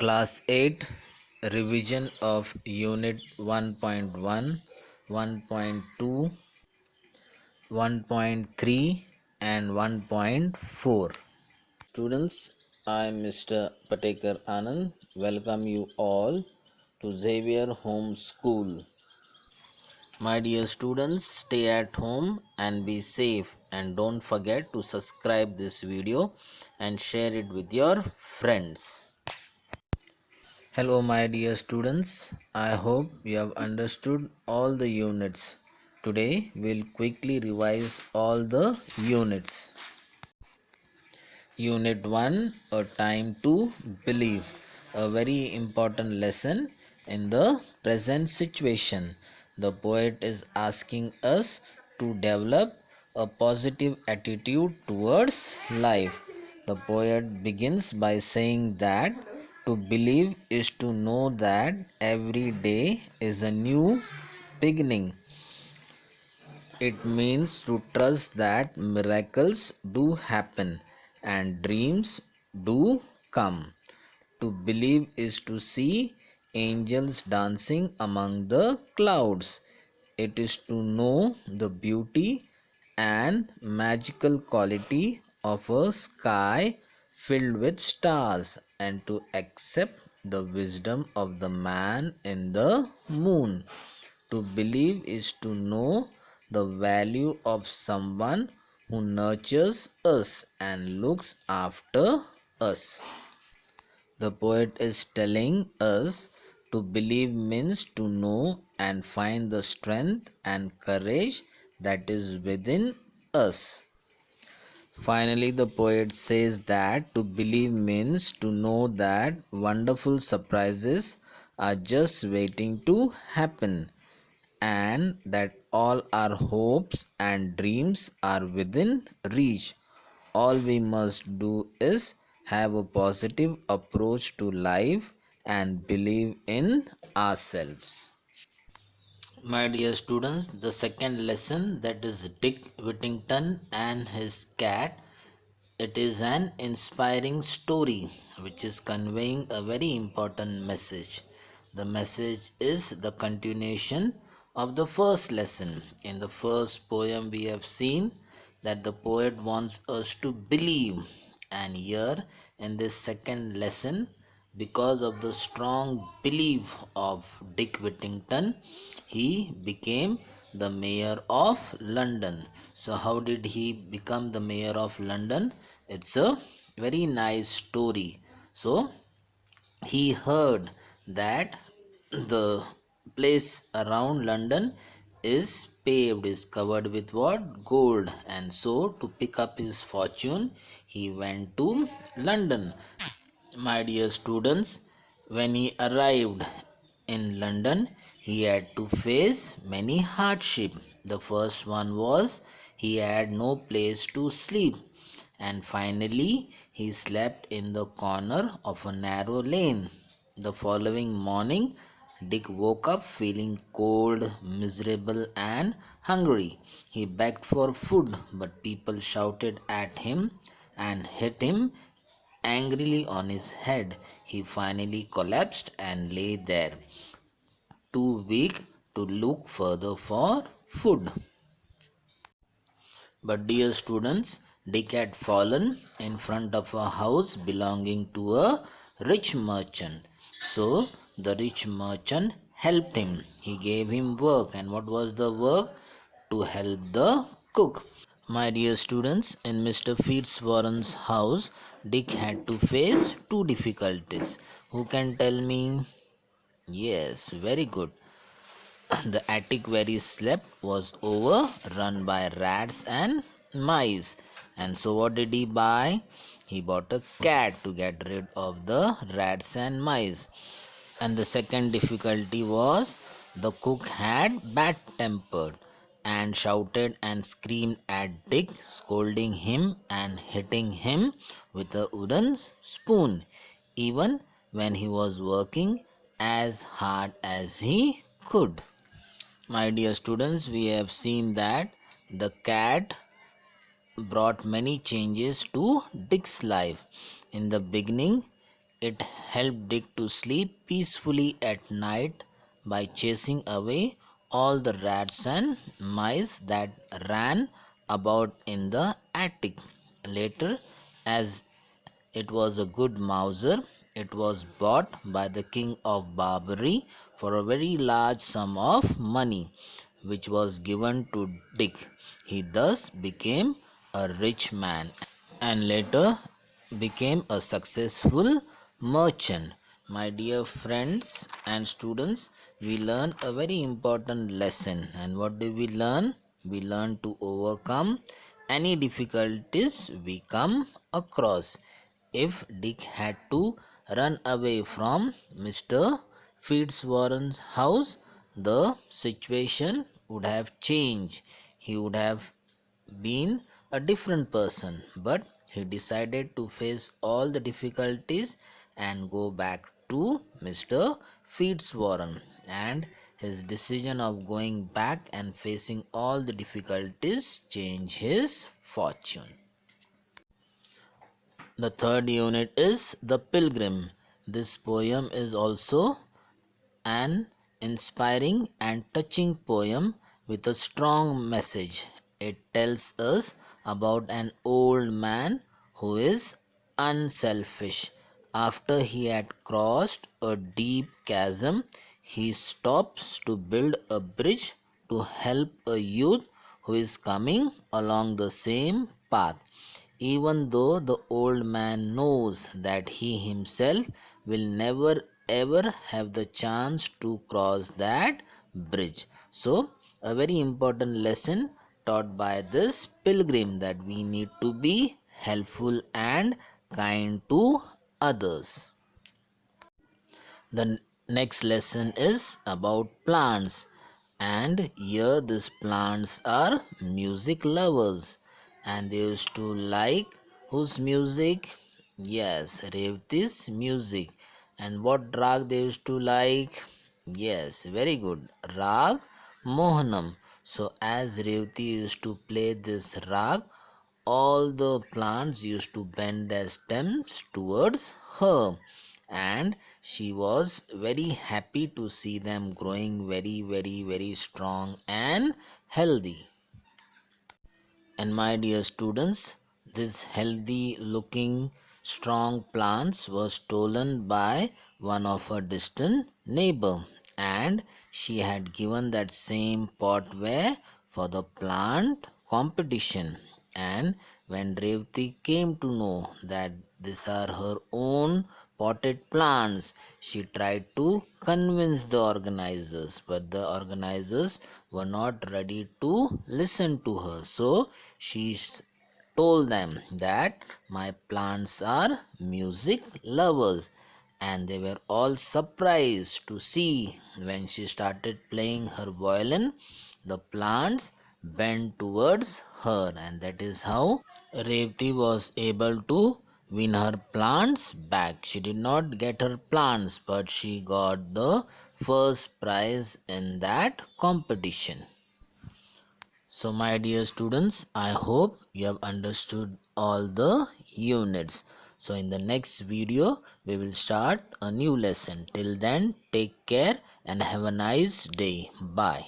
Class 8 Revision of Unit 1.1, 1.2, 1.3 and 1.4. Students, I am Mr. Patekar Anand. Welcome you all to Xavier Home School. My dear students, stay at home and be safe, and don't forget to subscribe this video and share it with your friends. Hello my dear students, I hope you have understood all the units. Today we'll quickly revise all the units. Unit 1, A Time to Believe, a very important lesson in the present situation. The poet is asking us to develop a positive attitude towards life. The poet begins by saying that to believe is to know that every day is a new beginning. It means to trust that miracles do happen and dreams do come. To believe is to see angels dancing among the clouds. It is to know the beauty and magical quality of a sky filled with stars, and to accept the wisdom of the man in the moon. To believe is to know the value of someone who nurtures us and looks after us. The poet is telling us to believe means to know and find the strength and courage that is within us. Finally, the poet says that to believe means to know that wonderful surprises are just waiting to happen, and that all our hopes and dreams are within reach. All we must do is have a positive approach to life and believe in ourselves. My dear students, the second lesson, that is Dick Whittington and his cat. It is an inspiring story which is conveying a very important message. The message is the continuation of the first lesson. In the first poem we have seen that the poet wants us to believe, and here in this second lesson, because of the strong belief of Dick Whittington, he became the mayor of London. So how did he become the mayor of London? It's a very nice story. So he heard that the place around London is paved, is covered with what? Gold. And so to pick up his fortune, he went to London. My dear students, when he arrived in London, he had to face many hardships. The first one was he had no place to sleep, and finally he slept in the corner of a narrow lane. The following morning, Dick woke up feeling cold, miserable, and hungry. He begged for food, but people shouted at him and hit him angrily on his head. He finally collapsed and lay there, too weak to look further for food. But dear students, Dick had fallen in front of a house belonging to a rich merchant. So the rich merchant helped him. He gave him work. And what was the work? To help the cook. My dear students, in Mr. Fitzwarren's house, Dick had to face two difficulties. Who can tell me? Yes, very good. The attic where he slept was overrun by rats and mice. And so what did he buy? He bought a cat to get rid of the rats and mice. And the second difficulty was the cook had bad tempered and shouted and screamed at Dick, scolding him and hitting him with a wooden spoon, even when he was working as hard as he could. My dear students, we have seen that the cat brought many changes to Dick's life. In the beginning, It helped Dick to sleep peacefully at night by chasing away all the rats and mice that ran about in the attic. Later, as it was a good mouser, it was bought by the king of Barbary for a very large sum of money, which was given to Dick. He thus became a rich man and later became a successful merchant. My dear friends and students, we learn a very important lesson. And what do we learn? We learn to overcome any difficulties we come across. If Dick had to run away from Mr. Fitzwarren's house, the situation would have changed. He would have been a different person, but he decided to face all the difficulties and go back to Mr. Fitzwarren. And his decision of going back and facing all the difficulties changed his fortune. The third unit is The Pilgrim. This poem is also an inspiring and touching poem with a strong message. It tells us about an old man who is unselfish. After he had crossed a deep chasm, he stops to build a bridge to help a youth who is coming along the same path. Even though the old man knows that he himself will never ever have the chance to cross that bridge. So, a very important lesson taught by this pilgrim, that we need to be helpful and kind to others. The next lesson is about plants, and here these plants are music lovers, and they used to like whose music? Yes, Revati's music. And what rag they used to like? Yes, very good, rag Mohanam. So as Revati used to play this rag, all the plants used to bend their stems towards her, and she was very happy to see them growing very strong and healthy. And my dear students, this healthy looking strong plants were stolen by one of her distant neighbor, and she had given that same potware for the plant competition. And when Revati came to know that these are her own potted plants, she tried to convince the organizers, but the organizers were not ready to listen to her. So she told them that my plants are music lovers, and they were all surprised to see when she started playing her violin, the plants bent towards her, and that is how Revati was able to win her plants back. She did not get her plants, but she got the first prize in that competition. So my dear students, I hope you have understood all the units. So in the next video, we will start a new lesson. Till then, take care and have a nice day. Bye.